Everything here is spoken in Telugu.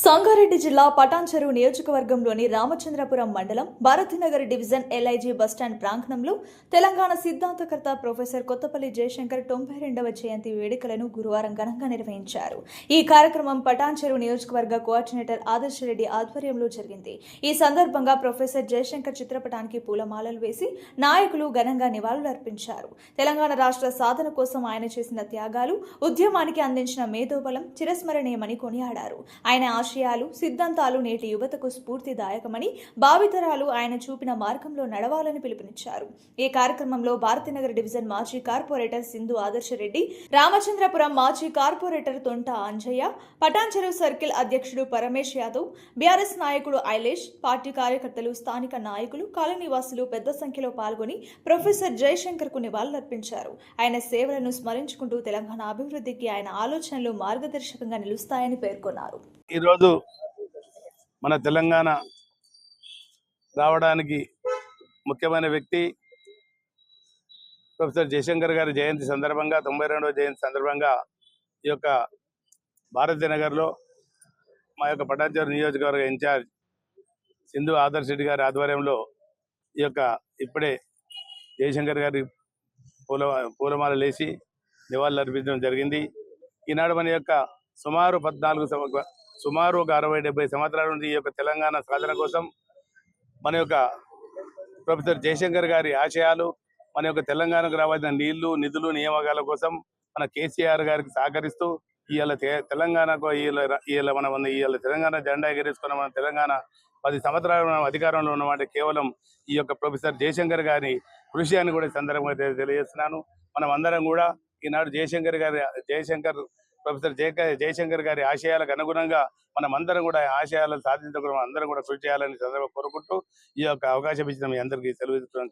సంగారెడ్డి జిల్లా పటాన్చెరు నియోజకవర్గంలోని రామచంద్రపురం మండలం భారతీనగర్ డివిజన్ ఎల్ఐజీ బస్టాండ్ ప్రాంగణంలో తెలంగాణ సిద్ధాంతకర్త ప్రొఫెసర్ కొత్తపల్లి జయశంకర్ 92వ జయంతి వేడుకలను గురువారం ఘనంగా నిర్వహించారు. ఈ కార్యక్రమం పటాన్చెరు నియోజకవర్గ కోఆర్డినేటర్ ఆదర్శ రెడ్డి ఆధ్వర్యంలో జరిగింది. ఈ సందర్భంగా ప్రొఫెసర్ జయశంకర్ చిత్రపటానికి పూలమాలలు వేసి నాయకులు ఘనంగా నివాళులర్పించారు. తెలంగాణ రాష్ట్ర సాధన కోసం ఆయన చేసిన త్యాగాలు, ఉద్యమానికి అందించిన మేధోబలం చిరస్మరణీయమని కొనియాడారు. ఆయన ఆశయాలు, సిద్ధాంతాలు నేటి యువతకు స్ఫూర్తిదాయకమని, భావితరాలు ఆయన చూపిన మార్గంలో నడవాలని పిలుపునిచ్చారు. ఈ కార్యక్రమంలో భారతీనగర్ డివిజన్ మాజీ కార్పొరేటర్ సింధు ఆదర్శ రెడ్డి, రామచంద్రపురం మాజీ కార్పొరేటర్ తొంట అంజయ్య, పటాన్చెరు సర్కిల్ అధ్యక్షుడు పరమేశ్ యాదవ్, బీఆర్ఎస్ నాయకుడు ఐలేష్, పార్టీ కార్యకర్తలు, స్థానిక నాయకులు, కాలనీవాసులు పెద్ద సంఖ్యలో పాల్గొని ప్రొఫెసర్ జయశంకర్ కు నివాళులర్పించారు. ఆయన సేవలను స్మరించుకుంటూ తెలంగాణ అభివృద్ధికి ఆయన ఆలోచనలు మార్గదర్శకంగా నిలుస్తాయని పేర్కొన్నారు. ఈరోజు మన తెలంగాణ రావడానికి ముఖ్యమైన వ్యక్తి ప్రొఫెసర్ జయశంకర్ గారి జయంతి సందర్భంగా 92వ జయంతి సందర్భంగా ఈ యొక్క భారతీనగర్లో మా యొక్క పటాన్చెరు నియోజకవర్గ ఇన్ఛార్జ్ సింధు ఆదర్శ రెడ్డి గారి ఆధ్వర్యంలో ఈ యొక్క ఇప్పుడే జయశంకర్ గారి పూలమాల లేచి నివాళులు అర్పించడం జరిగింది. ఈనాడు మన యొక్క సుమారు ఒక 60-70 సంవత్సరాల నుండి ఈ యొక్క తెలంగాణ సాధన కోసం మన యొక్క ప్రొఫెసర్ జయశంకర్ గారి ఆశయాలు, మన యొక్క తెలంగాణకు రావాల్సిన నీళ్లు, నిధులు, నియామకాల కోసం మన కేసీఆర్ గారికి సహకరిస్తూ ఇవాళ తెలంగాణకు ఇవాళ తెలంగాణ జెండా ఎగరేసుకున్న మన తెలంగాణ 10 సంవత్సరాలు మనం అధికారంలో ఉన్నమాట కేవలం ఈ యొక్క ప్రొఫెసర్ జయశంకర్ గారి కృషి అని కూడా సందర్భంగా తెలియజేస్తున్నాను. మనం అందరం కూడా ఈనాడు ప్రొఫెసర్ జయశంకర్ గారి ఆశయాలకు అనుగుణంగా మనం అందరం కూడా ఆశయాలను సాధించడం అందరం కూడా కృషి చేయాలని సందర్భంగా కోరుకుంటూ ఈ యొక్క అవకాశం ఇచ్చిన మీ అందరికీ సెలవు.